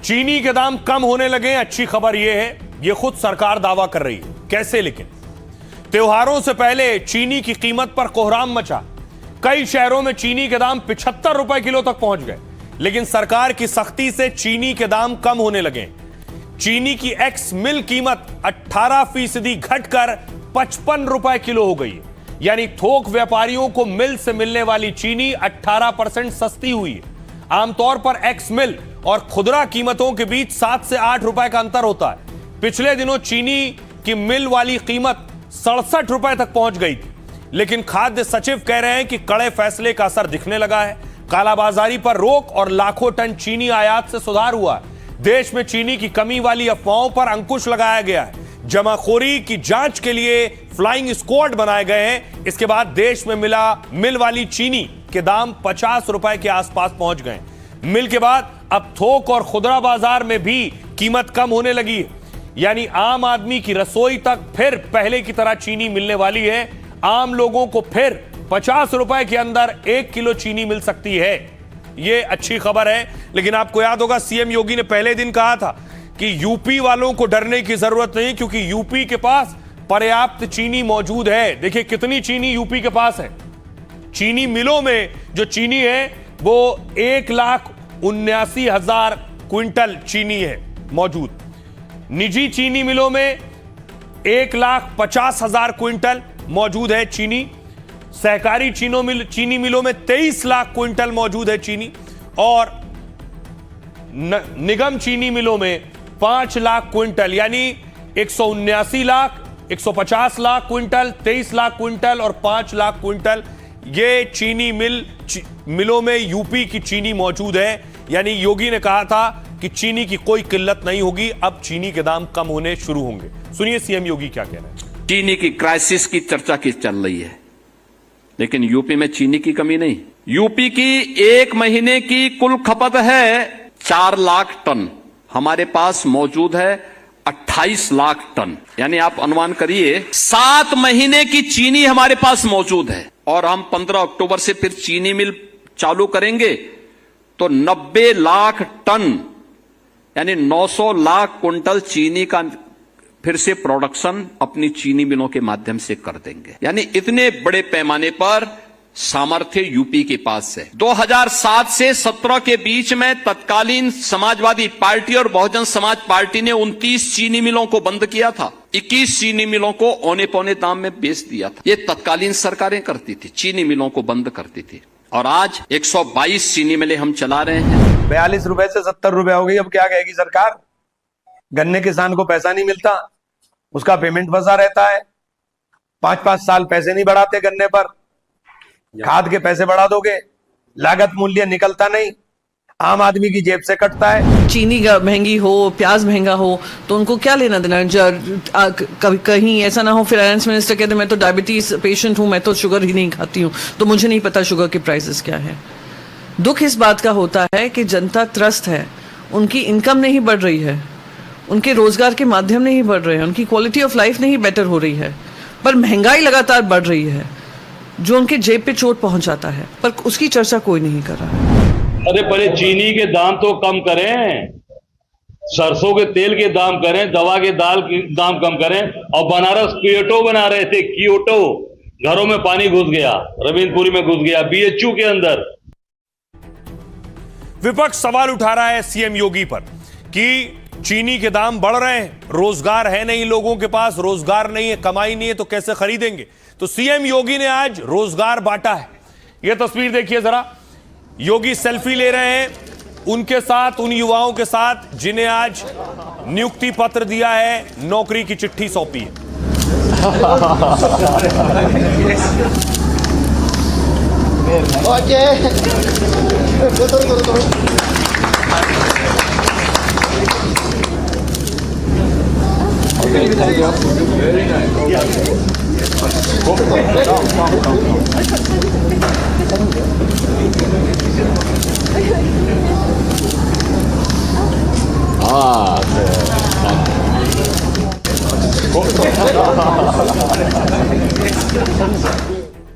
चीनी के दाम कम होने लगे। अच्छी खबर यह है, यह खुद सरकार दावा कर रही है। कैसे? लेकिन त्योहारों से पहले चीनी की कीमत पर कोहराम मचा। कई शहरों में चीनी के दाम 75 रुपए किलो तक पहुंच गए, लेकिन सरकार की सख्ती से चीनी के दाम कम होने लगे। चीनी की एक्स मिल कीमत 18% घटकर 55 रुपए किलो हो गई, यानी थोक व्यापारियों को मिल से मिलने वाली चीनी 18% सस्ती हुई है। आमतौर पर एक्स मिल और खुदरा कीमतों के बीच 7 से 8 रुपए का अंतर होता है। पिछले दिनों चीनी की मिल वाली कीमत 67 रुपए तक पहुंच गई थी, लेकिन खाद्य सचिव कह रहे हैं कि कड़े फैसले का असर दिखने लगा है। कालाबाजारी पर रोक और लाखों टन चीनी आयात से सुधार हुआ है। देश में चीनी की कमी वाली अफवाहों पर अंकुश लगाया गया है। जमाखोरी की जांच के लिए फ्लाइंग स्क्वाड बनाए गए हैं। इसके बाद देश में मिल वाली चीनी के दाम 50 रुपए के आसपास पहुंच गए। मिल के बाद अब थोक और खुदरा बाजार में भी कीमत कम होने लगी है, यानी आम आदमी की रसोई तक फिर पहले की तरह चीनी मिलने वाली है। आम लोगों को फिर 50 रुपए के अंदर 1 किलो चीनी मिल सकती है। यह अच्छी खबर है। लेकिन आपको याद होगा, सीएम योगी ने पहले दिन कहा था कि यूपी वालों को डरने की जरूरत नहीं, क्योंकि यूपी के पास पर्याप्त चीनी मौजूद है। देखिए कितनी चीनी यूपी के पास है। चीनी मिलों में जो चीनी है वो 1,79,000 क्विंटल चीनी है मौजूद। निजी चीनी मिलों में 1,50,000 क्विंटल मौजूद है चीनी। सहकारी चीनी मिलों में 23 लाख क्विंटल मौजूद है चीनी, और निगम चीनी मिलों में 5 लाख क्विंटल, यानी 179 लाख, 150 लाख क्विंटल, 23 लाख क्विंटल और 5 लाख क्विंटल, ये चीनी मिलों में यूपी की चीनी मौजूद है। यानी योगी ने कहा था कि चीनी की कोई किल्लत नहीं होगी, अब चीनी के दाम कम होने शुरू होंगे। सुनिए सीएम योगी क्या कह रहे हैं। चीनी की क्राइसिस की चर्चा की चल रही है, लेकिन यूपी में चीनी की कमी नहीं। यूपी की एक महीने की कुल खपत है 4 लाख टन, हमारे पास मौजूद है 28 लाख टन, यानी आप अनुमान करिए 7 महीने की चीनी हमारे पास मौजूद है। और हम 15 अक्टूबर से फिर चीनी मिल चालू करेंगे तो 90 लाख टन, यानी 900 लाख कुंटल चीनी का फिर से प्रोडक्शन अपनी चीनी मिलों के माध्यम से कर देंगे। यानी इतने बड़े पैमाने पर सामर्थ्य यूपी के पास है। 2007 से 17 के बीच में तत्कालीन समाजवादी पार्टी और बहुजन समाज पार्टी ने 29 चीनी मिलों को बंद किया था। 21 चीनी मिलों को औने पौने दाम में बेच दिया था। ये तत्कालीन सरकारें करती थी, चीनी मिलों को बंद करती थी। और आज 122 चीनी मिलें हम चला रहे हैं। 42 रुपए से 70 रुपए हो गई। अब क्या कहेगी सरकार? गन्ने किसान को पैसा नहीं मिलता, उसका पेमेंट फंसा रहता है। 5-5 साल पैसे नहीं बढ़ाते गन्ने पर, खाद के पैसे बढ़ा दोगे, लागत मूल्य निकलता नहीं, आम आदमी की जेब से कटता है। चीनी महंगी हो, प्याज महंगा हो, तो उनको क्या लेना देना। कहीं ऐसा ना हो फाइनेंस मिनिस्टर कहते मैं तो डायबिटीज पेशेंट हूं, मैं तो शुगर ही नहीं खाती हूं, तो मुझे नहीं पता शुगर के प्राइसेस क्या है। दुख इस बात का होता है कि जनता त्रस्त है, उनकी इनकम नहीं बढ़ रही है, उनके रोजगार के माध्यम नहीं बढ़ रहे हैं, उनकी क्वालिटी ऑफ लाइफ नहीं बेटर हो रही है, पर महंगाई लगातार बढ़ रही है जो उनके जेब पे चोट पहुंचाता है, पर उसकी चर्चा कोई नहीं कर रहा है। अरे पहले चीनी के दाम तो कम करें, सरसों के तेल के दाम करें, दवा के दाल के दाम कम करें। और बनारस क्योटो बना रहे थे, क्योटो, घरों में पानी घुस गया, रविंद्रपुरी में घुस गया, बीएचयू के अंदर। विपक्ष सवाल उठा रहा है सीएम योगी पर कि चीनी के दाम बढ़ रहे हैं, रोजगार है नहीं, लोगों के पास रोजगार नहीं है, कमाई नहीं है, तो कैसे खरीदेंगे। तो सीएम योगी ने आज रोजगार बांटा है। यह तस्वीर देखिए जरा, योगी सेल्फी ले रहे हैं उनके साथ, उन युवाओं के साथ जिन्हें आज नियुक्ति पत्र दिया है, नौकरी की चिट्ठी सौंपी है।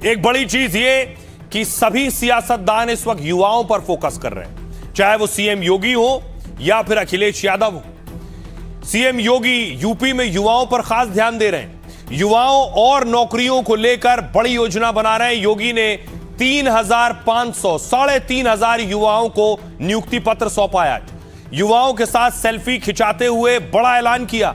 एक बड़ी चीज ये कि सभी सियासतदान इस वक्त युवाओं पर फोकस कर रहे हैं, चाहे वो सीएम योगी हो या फिर अखिलेश यादव हो। सीएम योगी यूपी में युवाओं पर खास ध्यान दे रहे हैं। युवाओं और नौकरियों को लेकर बड़ी योजना बना रहे हैं। योगी ने 3,500 3,500 युवाओं को नियुक्ति पत्र सौंपा है। युवाओं के साथ सेल्फी खिंचाते हुए बड़ा ऐलान किया,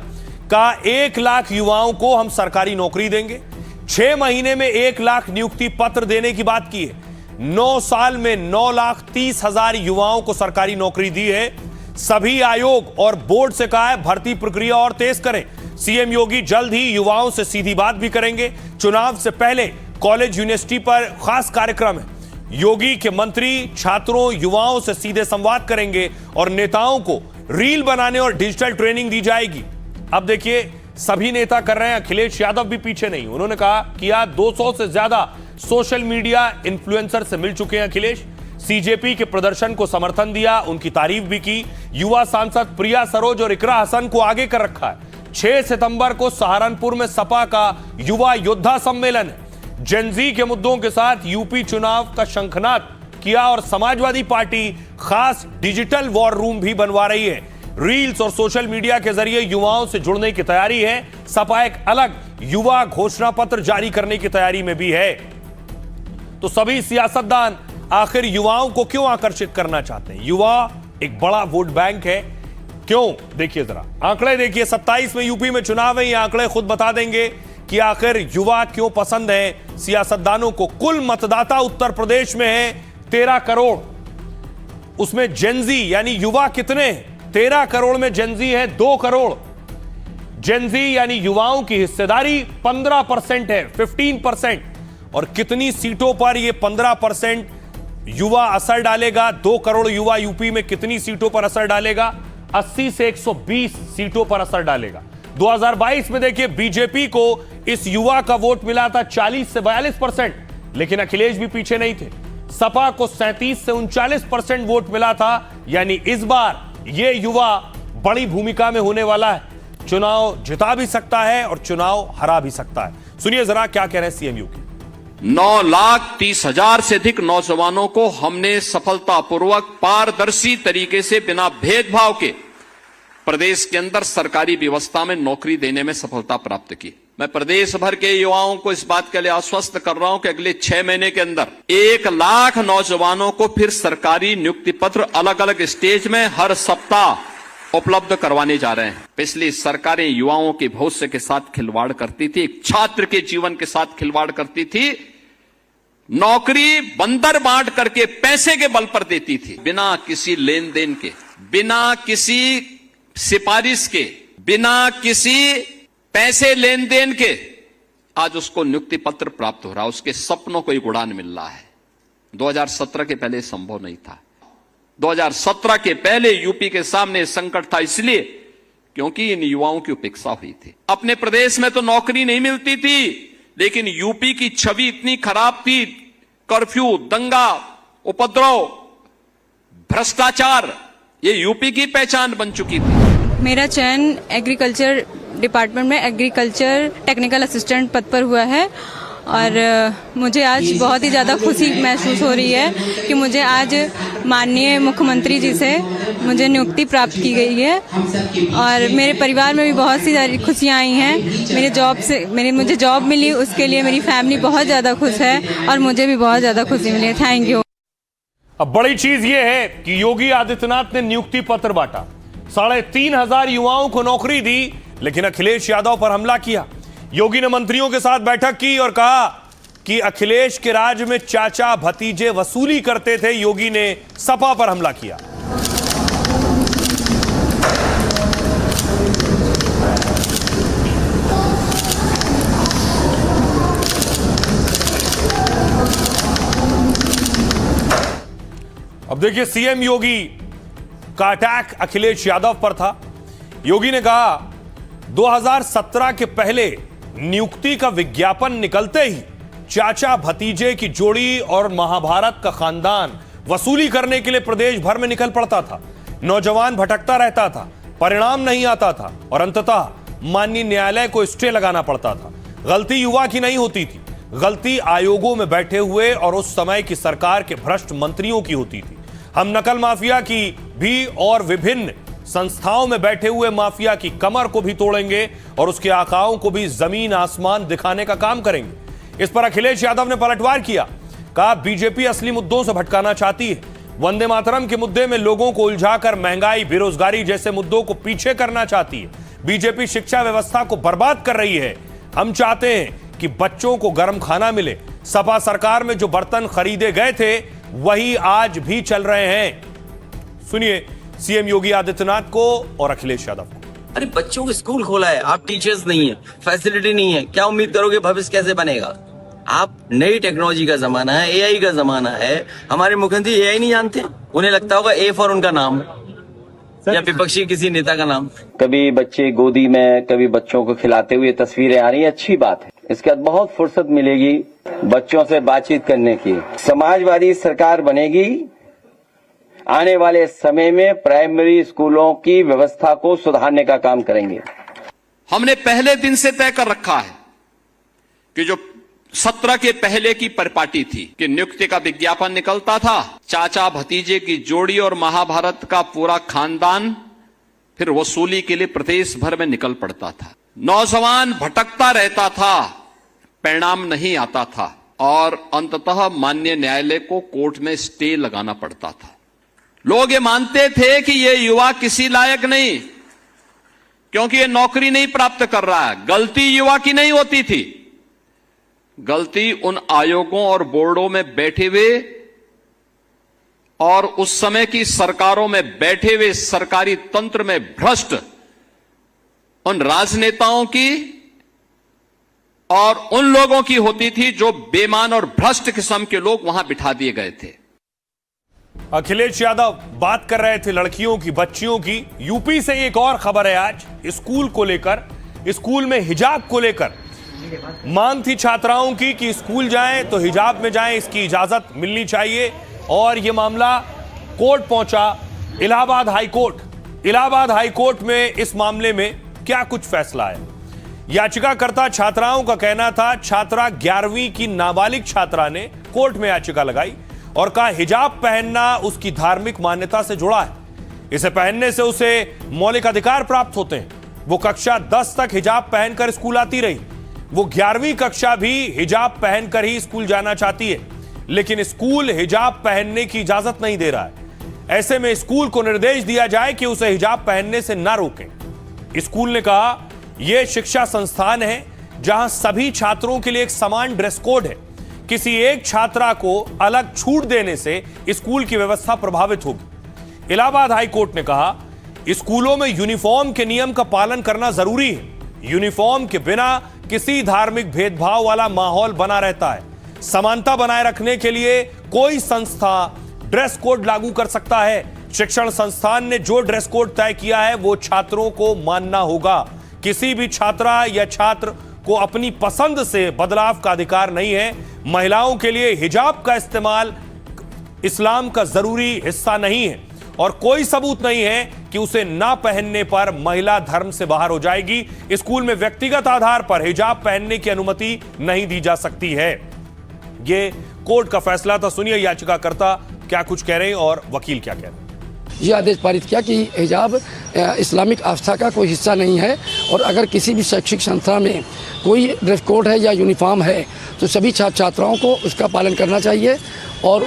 कहा 1 लाख युवाओं को हम सरकारी नौकरी देंगे। 6 महीने में 1 लाख नियुक्ति पत्र देने की बात की है। 9 साल में 9,30,000 युवाओं को सरकारी नौकरी दी है। सभी आयोग और बोर्ड से कहा है भर्ती प्रक्रिया और तेज करें। सीएम योगी जल्द ही युवाओं से सीधी बात भी करेंगे। चुनाव से पहले कॉलेज यूनिवर्सिटी पर खास कार्यक्रम है। योगी के मंत्री छात्रों युवाओं से सीधे संवाद करेंगे और नेताओं को रील बनाने और डिजिटल ट्रेनिंग दी जाएगी। अब देखिए, सभी नेता कर रहे हैं, अखिलेश यादव भी पीछे नहीं। उन्होंने कहा किया 200 से ज्यादा सोशल मीडिया इन्फ्लुएंसर से मिल चुके हैं अखिलेश। सीजेपी के प्रदर्शन को समर्थन दिया, उनकी तारीफ भी की। युवा सांसद प्रिया सरोज और इकरा हसन को आगे कर रखा है। 6 सितंबर को सहारनपुर में सपा का युवा योद्धा सम्मेलन है। जेनजी के मुद्दों के साथ यूपी चुनाव का शंखनाद किया और समाजवादी पार्टी खास डिजिटल वॉर रूम भी बनवा रही है। रील्स और सोशल मीडिया के जरिए युवाओं से जुड़ने की तैयारी है। सपा एक अलग युवा घोषणा पत्र जारी करने की तैयारी में भी है। तो सभी सियासतदान आखिर युवाओं को क्यों आकर्षित करना चाहते हैं? युवा एक बड़ा वोट बैंक है। क्यों? देखिए जरा आंकड़े देखिए। 27 में यूपी में चुनाव है, ये आंकड़े खुद बता देंगे कि आखिर युवा क्यों पसंद है सियासतदानों को। कुल मतदाता उत्तर प्रदेश में है 13 करोड़। उसमें जेनजी यानी युवा कितने हैं? 13 करोड़ में जेनजी है 2 करोड़। जेनजी यानी युवाओं की हिस्सेदारी 15% है, 15%। और कितनी सीटों पर यह 15% युवा असर डालेगा? 2 करोड़ युवा यूपी में कितनी सीटों पर असर डालेगा? 80 से 120 सीटों पर असर डालेगा। 2022 में देखिए, बीजेपी को इस युवा का वोट मिला था 40 से 42%, लेकिन अखिलेश भी पीछे नहीं थे। सपा को 37 से 39% वोट मिला था। यानी इस बार यह युवा बड़ी भूमिका में होने वाला है। चुनाव जिता भी सकता है और चुनाव हरा भी सकता है। सुनिए जरा क्या कह रहे हैं सीएम योगी। 9,30,000 से अधिक नौजवानों को हमने सफलतापूर्वक पारदर्शी तरीके से बिना भेदभाव के प्रदेश के अंदर सरकारी व्यवस्था में नौकरी देने में सफलता प्राप्त की। मैं प्रदेश भर के युवाओं को इस बात के लिए आश्वस्त कर रहा हूं कि अगले 6 महीने के अंदर 1 लाख नौजवानों को फिर सरकारी नियुक्ति पत्र अलग अलग स्टेज में हर सप्ताह उपलब्ध करवाने जा रहे हैं। पिछली सरकारें युवाओं के भविष्य के साथ खिलवाड़ करती थी, एक छात्र के जीवन के साथ खिलवाड़ करती थी। नौकरी बंदर बांट करके पैसे के बल पर देती थी, बिना किसी लेन देन के, बिना किसी सिफारिश के, बिना किसी पैसे लेन देन के। आज उसको नियुक्ति पत्र प्राप्त हो रहा है, उसके सपनों को एक उड़ान मिल रहा है। 2017 के पहले संभव नहीं था। 2017 के पहले यूपी के सामने संकट था, इसलिए क्योंकि इन युवाओं की उपेक्षा हुई थी। अपने प्रदेश में तो नौकरी नहीं मिलती थी, लेकिन यूपी की छवि इतनी खराब थी, कर्फ्यू, दंगा, उपद्रव, भ्रष्टाचार, ये यूपी की पहचान बन चुकी थी। मेरा चयन एग्रीकल्चर डिपार्टमेंट में एग्रीकल्चर टेक्निकल असिस्टेंट पद पर हुआ है और मुझे आज बहुत ही ज़्यादा खुशी महसूस हो रही है कि मुझे आज माननीय मुख्यमंत्री जी से मुझे नियुक्ति प्राप्त की गई है और मेरे परिवार में भी बहुत सी सारी खुशियाँ आई हैं। मुझे जॉब मिली, उसके लिए मेरी फैमिली बहुत ज़्यादा खुश है और मुझे भी बहुत ज़्यादा खुशी मिली है। Thank you. अब बड़ी चीज यह है कि योगी आदित्यनाथ ने नियुक्ति पत्र बांटा, 3,500 युवाओं को नौकरी दी, लेकिन अखिलेश यादव पर हमला किया। योगी ने मंत्रियों के साथ बैठक की और कहा कि अखिलेश के राज में चाचा भतीजे वसूली करते थे। योगी ने सपा पर हमला किया। अब देखिए, सीएम योगी का अटैक अखिलेश यादव पर था। योगी ने कहा 2017 के पहले नियुक्ति का विज्ञापन निकलते ही चाचा भतीजे की जोड़ी और महाभारत का खानदान वसूली करने के लिए प्रदेश भर में निकल पड़ता था। नौजवान भटकता रहता था, परिणाम नहीं आता था और अंततः माननीय न्यायालय को स्टे लगाना पड़ता था। गलती युवा की नहीं होती थी, गलती आयोगों में बैठे हुए और उस समय की सरकार के भ्रष्ट मंत्रियों की होती थी। हम नकल माफिया की भी और विभिन्न संस्थाओं में बैठे हुए माफिया की कमर को भी तोड़ेंगे और उसके आकाओं को भी जमीन आसमान दिखाने का काम करेंगे। इस पर अखिलेश यादव ने पलटवार किया, कहा बीजेपी असली मुद्दों से भटकाना चाहती है। वंदे मातरम के मुद्दे में लोगों को उलझाकर महंगाई, बेरोजगारी जैसे मुद्दों को पीछे करना चाहती है। बीजेपी शिक्षा व्यवस्था को बर्बाद कर रही है। हम चाहते हैं कि बच्चों को गर्म खाना मिले। सपा सरकार में जो बर्तन खरीदे गए थे वही आज भी चल रहे हैं। सुनिए सीएम योगी आदित्यनाथ को और अखिलेश यादव को। अरे बच्चों को स्कूल खोला है, आप टीचर्स नहीं है, फैसिलिटी नहीं है, क्या उम्मीद करोगे भविष्य कैसे बनेगा? आप नई टेक्नोलॉजी का जमाना है, एआई का जमाना है। हमारे मुख्यमंत्री एआई नहीं जानते, उन्हें लगता होगा ए फॉर उनका नाम या विपक्षी किसी नेता का नाम। कभी बच्चे गोदी में, कभी बच्चों को खिलाते हुए तस्वीरें आ रही है, अच्छी बात है। इसके बाद बहुत फुर्सत मिलेगी बच्चों से बातचीत करने की। समाजवादी सरकार बनेगी। आने वाले समय में प्राइमरी स्कूलों की व्यवस्था को सुधारने का काम करेंगे। हमने पहले दिन से तय कर रखा है कि जो 17 के पहले की परिपाटी थी कि नियुक्ति का विज्ञापन निकलता था, चाचा भतीजे की जोड़ी और महाभारत का पूरा खानदान फिर वसूली के लिए प्रदेश भर में निकल पड़ता था। नौजवान भटकता रहता था, परिणाम नहीं आता था और अंततः माननीय न्यायालय को कोर्ट में स्टे लगाना पड़ता था। लोग ये मानते थे कि ये युवा किसी लायक नहीं, क्योंकि ये नौकरी नहीं प्राप्त कर रहा है। गलती युवा की नहीं होती थी, गलती उन आयोगों और बोर्डों में बैठे हुए और उस समय की सरकारों में बैठे हुए सरकारी तंत्र में भ्रष्ट उन राजनेताओं की और उन लोगों की होती थी जो बेईमान और भ्रष्ट किस्म के लोग वहां बिठा दिए गए थे। अखिलेश यादव बात कर रहे थे लड़कियों की, बच्चियों की। यूपी से एक और खबर है आज स्कूल को लेकर, स्कूल में हिजाब को लेकर मांग थी छात्राओं की कि स्कूल जाएं तो हिजाब में जाएं, इसकी इजाजत मिलनी चाहिए। और यह मामला कोर्ट पहुंचा, Allahabad high court. Allahabad high court में इस मामले में क्या कुछ फैसला है। याचिकाकर्ता छात्राओं का कहना था, छात्रा 11वीं की नाबालिग छात्रा ने कोर्ट में याचिका लगाई और कहा हिजाब पहनना उसकी धार्मिक मान्यता से जुड़ा है, इसे पहनने से उसे मौलिक अधिकार प्राप्त होते हैं। वो कक्षा 10 तक हिजाब पहनकर स्कूल आती रही। वो 11वीं कक्षा भी हिजाब पहनकर ही स्कूल जाना चाहती है, लेकिन स्कूल हिजाब पहनने की इजाजत नहीं दे रहा है। ऐसे में स्कूल को निर्देश दिया जाए कि उसे हिजाब पहनने से ना रोकें। स्कूल ने कहा यह शिक्षा संस्थान है जहां सभी छात्रों के लिए एक समान ड्रेस कोड है। किसी एक छात्रा को अलग छूट देने से स्कूल की व्यवस्था प्रभावित होगी। इलाहाबाद हाई कोर्ट ने कहा स्कूलों में यूनिफॉर्म के नियम का पालन करना जरूरी है। यूनिफॉर्म के बिना किसी धार्मिक भेदभाव वाला माहौल बना रहता है। समानता बनाए रखने के लिए कोई संस्था ड्रेस कोड लागू कर सकता है। शिक्षण संस्थान ने जो ड्रेस कोड तय किया है वो छात्रों को मानना होगा। किसी भी छात्रा या छात्र को अपनी पसंद से बदलाव का अधिकार नहीं है। महिलाओं के लिए हिजाब का इस्तेमाल इस्लाम का जरूरी हिस्सा नहीं है और कोई सबूत नहीं है कि उसे ना पहनने पर महिला धर्म से बाहर हो जाएगी। स्कूल में व्यक्तिगत आधार पर हिजाब पहनने की अनुमति नहीं दी जा सकती है। यह कोर्ट का फैसला था। सुनिए याचिकाकर्ता क्या कुछ कह रहे हैं और वकील क्या कह रहे हैं। ये आदेश पारित किया कि हिजाब इस्लामिक आस्था का कोई हिस्सा नहीं है और अगर किसी भी शैक्षिक संस्था में कोई ड्रेस कोड है या यूनिफॉर्म है तो सभी छात्र छात्राओं को उसका पालन करना चाहिए और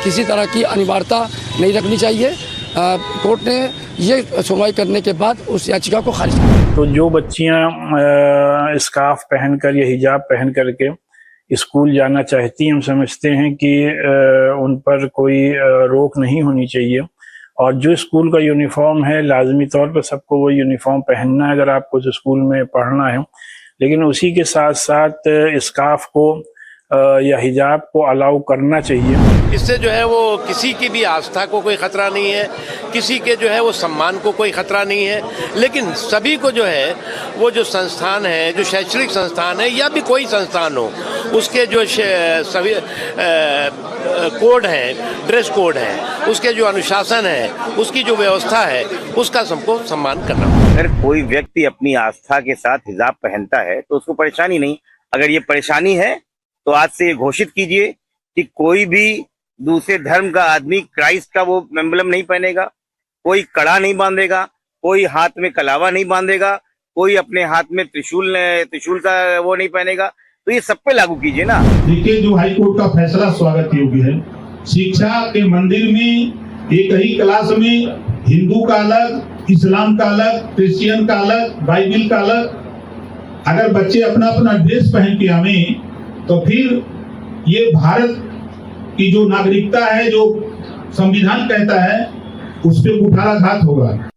किसी तरह की अनिवार्यता नहीं रखनी चाहिए। कोर्ट ने ये सुनवाई करने के बाद उस याचिका को खारिज किया। तो जो बच्चियां स्कार्फ पहनकर या हिजाब पहन करके स्कूल जाना चाहती हैं, हम समझते हैं कि उन पर कोई रोक नहीं होनी चाहिए और जो स्कूल का यूनिफॉर्म है लाजमी तौर पर सबको वो यूनिफॉर्म पहनना है अगर आपको उस स्कूल में पढ़ना है। लेकिन उसी के साथ साथ स्कार्फ को या हिजाब को अलाउ करना चाहिए। इससे जो है वो किसी की भी आस्था को कोई खतरा नहीं है, किसी के जो है वो सम्मान को कोई खतरा नहीं है, लेकिन सभी को जो है वो जो संस्थान है, जो शैक्षणिक संस्थान है या भी कोई संस्थान हो, उसके जो सभी कोड हैं, ड्रेस कोड है, उसके जो अनुशासन है, उसकी जो व्यवस्था है, उसका सबको सम्मान करना। अगर कोई व्यक्ति अपनी आस्था के साथ हिजाब पहनता है तो उसको परेशानी नहीं। अगर ये परेशानी है तो आज से ये घोषित कीजिए कि कोई भी दूसरे धर्म का आदमी क्राइस्ट का वो एम्बलम नहीं पहनेगा, कोई कड़ा नहीं बांधेगा, कोई हाथ में कलावा नहीं बांधेगा, कोई अपने हाथ में त्रिशूल का वो नहीं पहनेगा। तो ये सब पे लागू कीजिए ना। देखिए, जो हाई कोर्ट का फैसला स्वागत योग्य है। शिक्षा के मंदिर में एक ही क्लास में हिंदू का अलग, इस्लाम का अलग, क्रिश्चियन का अलग, बाइबिल का अलग, अगर बच्चे अपना अपना ड्रेस पहन के आवे तो फिर ये भारत की जो नागरिकता है, जो संविधान कहता है, उस पर कुठाराघात होगा।